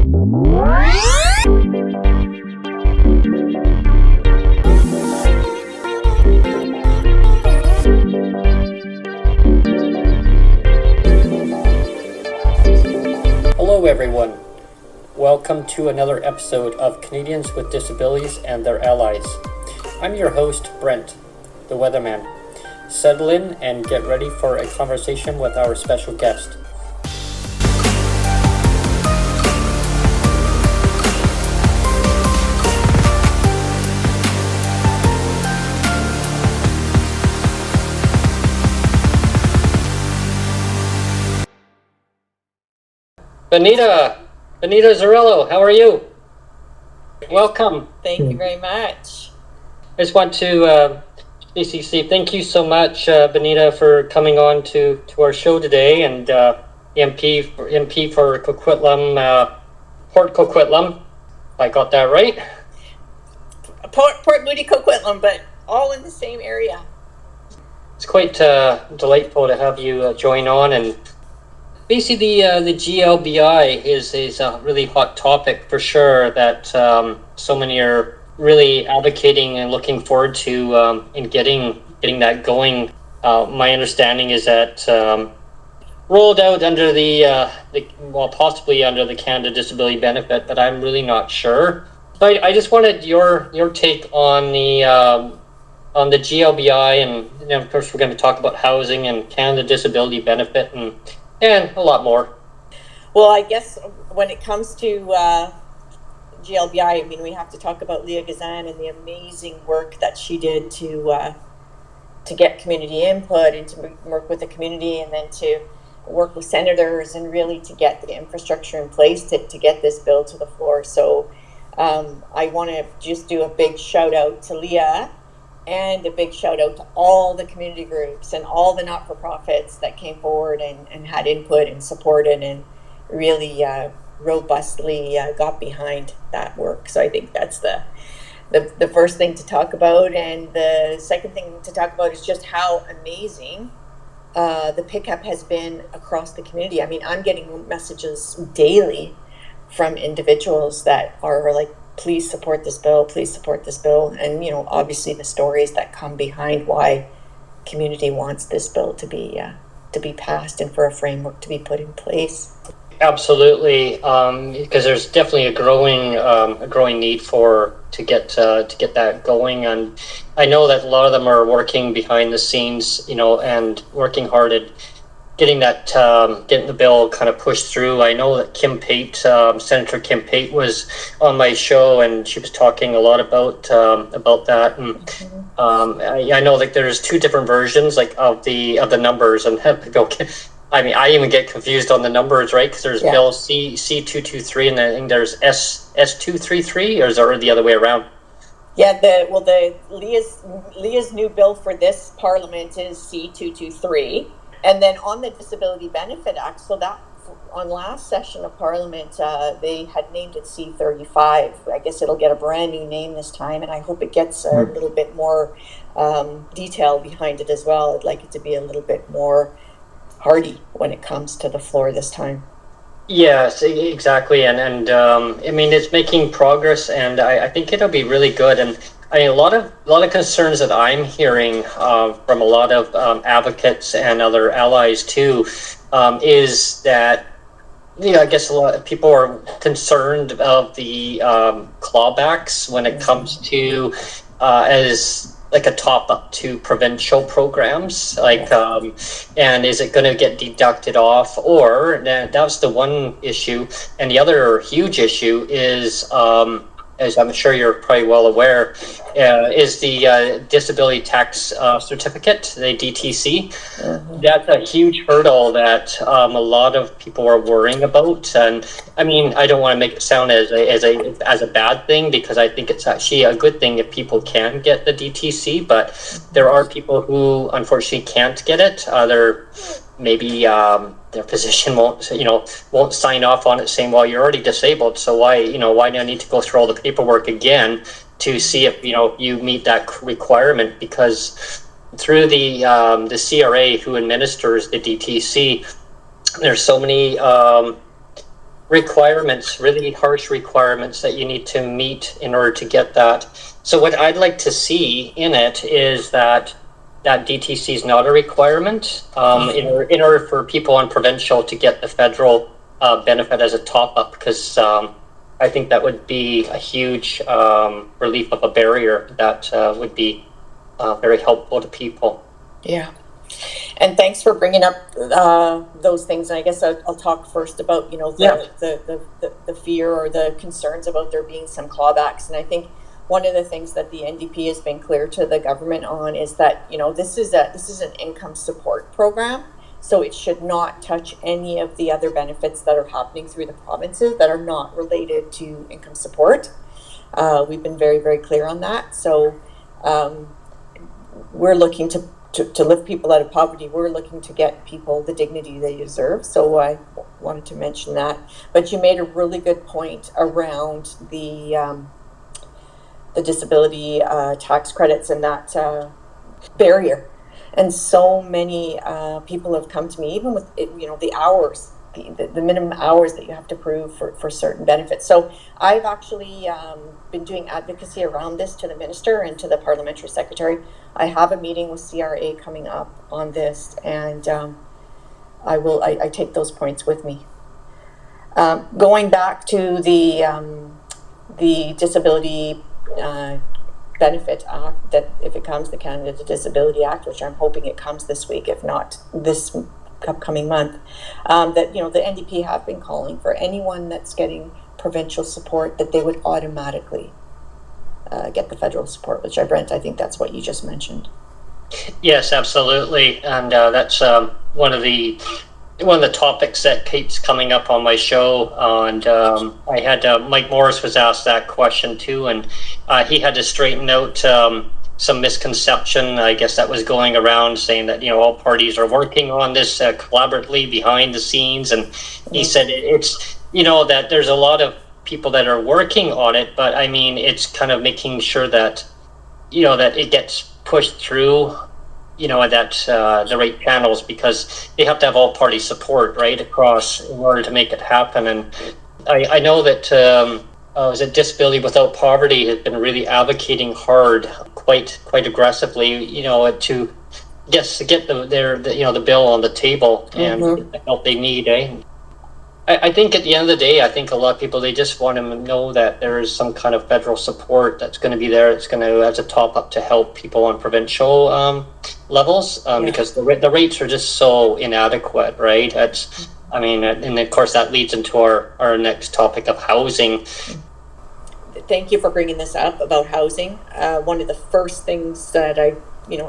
Hello everyone, welcome to another episode of Canadians with Disabilities and Their Allies. I'm your host, Brent, the weatherman. Settle in and get ready for a conversation with our special guest. Bonita Zarrillo, how are you? Welcome. Thank you very much. I just want to BCC, thank you so much, Bonita, for coming on to our show today, and MP for Coquitlam, Port Coquitlam. If I got that right. Port Moody Coquitlam, but all in the same area. It's quite delightful to have you join on, and basically the GLBI is a really hot topic for sure that so many are really advocating and looking forward to in getting that going. My understanding is that rolled out under the possibly under the Canada Disability Benefit, but I'm really not sure. So I just wanted your take on the GLBI, and of course we're going to talk about housing and Canada Disability Benefit and a lot more. Well, I guess when it comes to GLBI, I mean, we have to talk about Leah Gazan and the amazing work that she did to get community input and to work with the community, and then to work with senators and really to get the infrastructure in place to get this bill to the floor. So I want to just do a big shout out to Leah, and a big shout out to all the community groups and all the not-for-profits that came forward and had input and supported and really robustly got behind that work. So I think that's the first thing to talk about. And the second thing to talk about is just how amazing the pickup has been across the community. I mean, I'm getting messages daily from individuals that are like, please support this bill, please support this bill. And, you know, obviously the stories that come behind why community wants this bill to be passed and for a framework to be put in place. Absolutely, because there's definitely a growing need to get that going, and I know that a lot of them are working behind the scenes, you know, and working hard at getting the bill kind of pushed through. I know that Senator Kim Pate was on my show, and she was talking a lot about that. And I know that there's two different versions, like of the numbers, and I mean, I even get confused on the numbers, right? Because there's Bill C223, and I think there's S233, or is it the other way around? Yeah, Leah's new bill for this Parliament is C223. And then on the Disability Benefit Act, so that on last session of Parliament, they had named it C35. I guess it'll get a brand new name this time, and I hope it gets a little bit more detail behind it as well. I'd like it to be a little bit more hearty when it comes to the floor this time. Yes, exactly, and I mean, it's making progress, and I think it'll be really good. And I mean, a lot of concerns that I'm hearing from a lot of advocates and other allies too is that, you know, I guess a lot of people are concerned of the clawbacks when it comes to as like a top up to provincial programs, like and is it going to get deducted off? Or that's the one issue, and the other huge issue is as I'm sure you're probably well aware, is the disability tax certificate, the DTC. That's a huge hurdle that a lot of people are worrying about. And I mean, I don't want to make it sound as a bad thing, because I think it's actually a good thing if people can get the DTC. But there are people who unfortunately can't get it. Maybe their physician won't sign off on it, saying, well, you're already disabled, so why do I need to go through all the paperwork again to see if you meet that requirement? Because through the CRA, who administers the DTC, there's so many requirements, really harsh requirements that you need to meet in order to get that. So what I'd like to see in it is that DTC is not a requirement in order for people on provincial to get the federal benefit as a top-up, because I think that would be a huge relief of a barrier that would be very helpful to people. Yeah. And thanks for bringing up those things. And I guess I'll talk first about, the fear or the concerns about there being some clawbacks. And I think one of the things that the NDP has been clear to the government on is that, this is an income support program. So it should not touch any of the other benefits that are happening through the provinces that are not related to income support. We've been very, very clear on that. So we're looking to lift people out of poverty. We're looking to get people the dignity they deserve. So I wanted to mention that. But you made a really good point around the disability tax credits and that barrier. And so many people have come to me, even with the hours, the minimum hours that you have to prove for certain benefits. So I've actually been doing advocacy around this to the minister and to the parliamentary secretary. I have a meeting with CRA coming up on this, and I take those points with me. Going back to the Disability Benefit Act, that if it comes, the Canada Disability Act, which I'm hoping it comes this week, if not this upcoming month, that the NDP have been calling for anyone that's getting provincial support that they would automatically get the federal support, which Brent, I think that's what you just mentioned. Yes, absolutely, and that's one of the topics that keeps coming up on my show. And I had Mike Morris was asked that question too, and he had to straighten out some misconception, I guess, that was going around, saying that all parties are working on this collaboratively behind the scenes, and he said it's that there's a lot of people that are working on it, but I mean it's kind of making sure that that it gets pushed through that the right channels, because they have to have all party support right across in order to make it happen. And I know that Disability Without Poverty has been really advocating hard, quite aggressively, to get the bill on the table and get the help they need. I think at the end of the day, I think a lot of people, they just want to know that there is some kind of federal support that's going to be there. It's going to, as a top up, to help people on provincial levels, because the rates are just so inadequate, right? And of course that leads into our next topic of housing. Thank you for bringing this up about housing. One of the first things that I,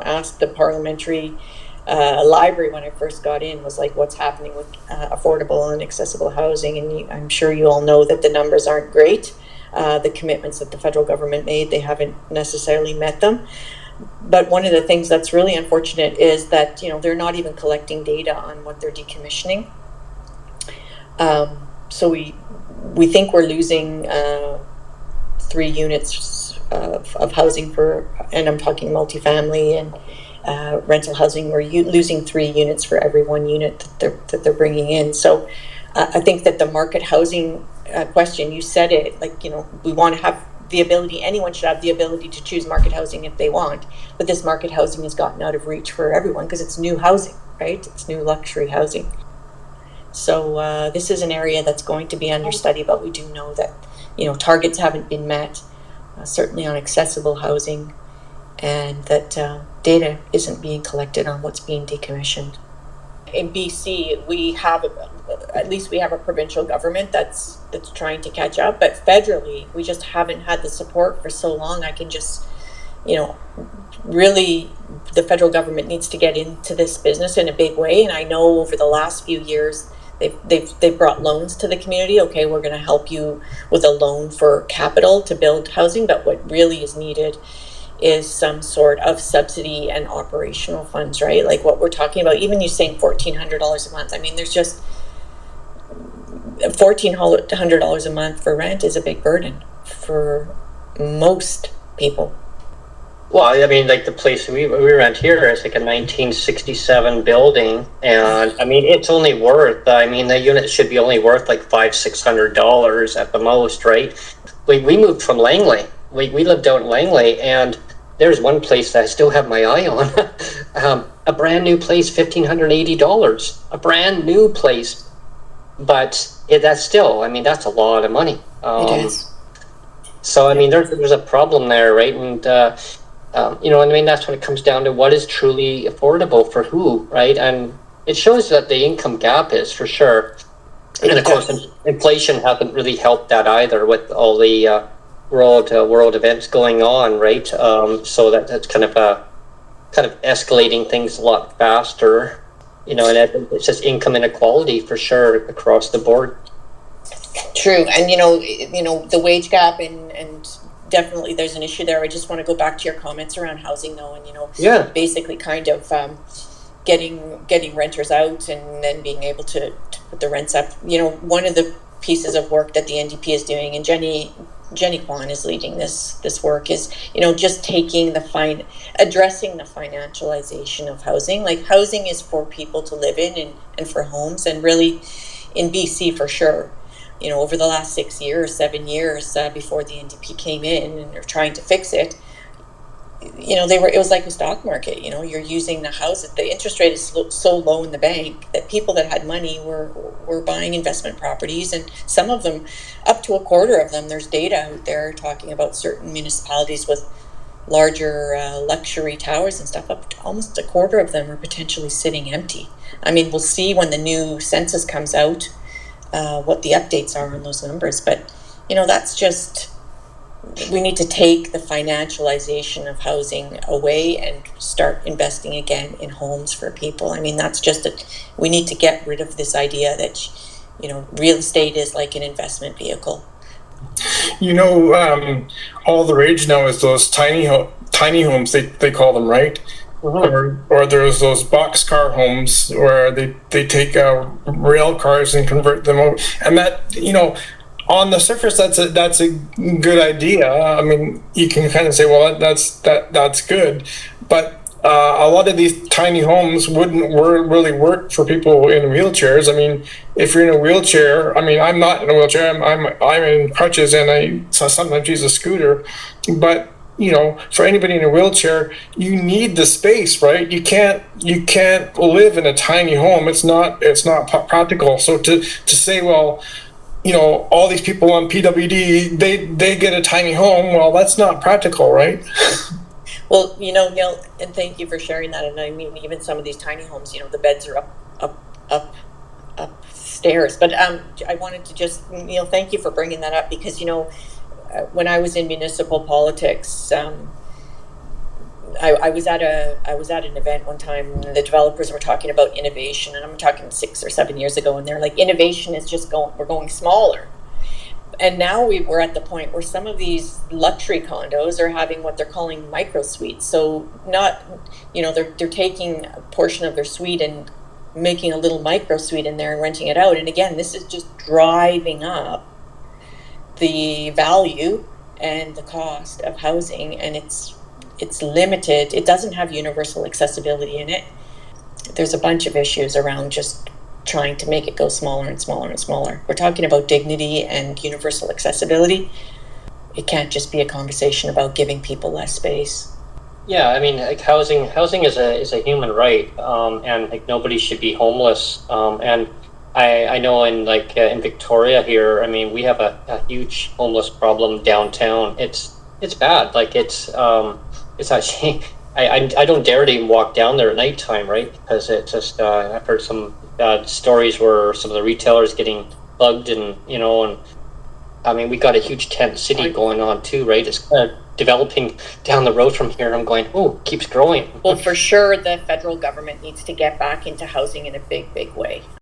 asked the parliamentary library when I first got in was like, what's happening with affordable and accessible housing? And I'm sure you all know that the numbers aren't great. The commitments that the federal government made, they haven't necessarily met them. But one of the things that's really unfortunate is that they're not even collecting data on what they're decommissioning. So we think we're losing 3 units of housing and I'm talking multifamily and rental housing. We're losing 3 units for every 1 unit that they're bringing in. So I think that the market housing question, you said it, we want to have the ability, anyone should have the ability to choose market housing if they want, but this market housing has gotten out of reach for everyone because it's new housing, right? It's new luxury housing. So this is an area that's going to be under study, but we do know that targets haven't been met, certainly on accessible housing, and that data isn't being collected on what's being decommissioned. In BC, we have a provincial government that's trying to catch up, but federally, we just haven't had the support for so long. I can just, really, the federal government needs to get into this business in a big way. And I know over the last few years, they've brought loans to the community. Okay, we're going to help you with a loan for capital to build housing, but what really is needed is some sort of subsidy and operational funds, right? Like what we're talking about, even you saying $1,400 a month. I mean, there's just $1,400 a month for rent is a big burden for most people. Well, I mean, like the place we rent here is like a 1967 building, and I mean, it's only worth. I mean, the unit should be only worth like $500-600 at the most, right? We moved from Langley. We lived out in Langley, and there's one place that I still have my eye on. A brand new place, $1,580. A brand new place, but that's still. I mean, that's a lot of money. It is. So I mean, there's a problem there, right? And you know, I mean, that's when it comes down to what is truly affordable for who, right? And it shows that the income gap is for sure. And of course, inflation hasn't really helped that either with all the world events going on, right? So that's kind of escalating things a lot faster, you know. And it's just income inequality for sure across the board. True, and you know the wage gap, and definitely there's an issue there. I just want to go back to your comments around housing, though, and basically kind of getting renters out and then being able to put the rents up. You know, one of the pieces of work that the NDP is doing, and Jenny Kwan is leading this work, is just taking addressing the financialization of housing. Like, housing is for people to live in and for homes, and really in BC for sure. Over the last 7 years before the NDP came in and they're trying to fix it, it was like a stock market. You're using the house. The interest rate is so low in the bank that people that had money were buying investment properties, and some of them, up to a quarter of them, there's data out there talking about certain municipalities with larger luxury towers and stuff, up to almost a quarter of them are potentially sitting empty. I mean, we'll see when the new census comes out what the updates are on those numbers, but that's just, we need to take the financialization of housing away and start investing again in homes for people. I mean, that's just we need to get rid of this idea that real estate is like an investment vehicle. All the rage now is those tiny homes, they call them, right? Or there's those boxcar homes where they take rail cars and convert them over, and that, on the surface, that's a good idea. I mean, you can kind of say, well, that's good, but a lot of these tiny homes wouldn't really work for people in wheelchairs. I mean, if you're in a wheelchair, I mean, I'm not in a wheelchair. I'm in crutches, and I sometimes use a scooter, but for anybody in a wheelchair, you need the space, right? You can't live in a tiny home. It's not practical. So to say, well, all these people on PWD, they get a tiny home. Well, that's not practical, right? Well, Neil, and thank you for sharing that. And I mean, even some of these tiny homes, the beds are upstairs. But I wanted to just, Neil, thank you for bringing that up, because when I was in municipal politics, I was at an event one time, and the developers were talking about innovation, and I'm talking 6 or 7 years ago, and they're like, innovation is just we're going smaller. And now we're at the point where some of these luxury condos are having what they're calling micro suites. So not, they're taking a portion of their suite and making a little micro suite in there and renting it out. And again, this is just driving up the value and the cost of housing, and it's limited. It doesn't have universal accessibility in it. There's a bunch of issues around just trying to make it go smaller and smaller and smaller. We're talking about dignity and universal accessibility. It can't just be a conversation about giving people less space. Yeah, I mean, like housing is a human right, and like nobody should be homeless. And I know in Victoria here, I mean, we have a huge homeless problem downtown. It's bad. Like it's actually, I don't dare to even walk down there at nighttime, right? Because it's just I've heard some stories where some of the retailers getting bugged, and and I mean, we got a huge tent city going on too, right? It's kind of developing down the road from here. I'm going, keeps growing. Well, for sure, the federal government needs to get back into housing in a big way.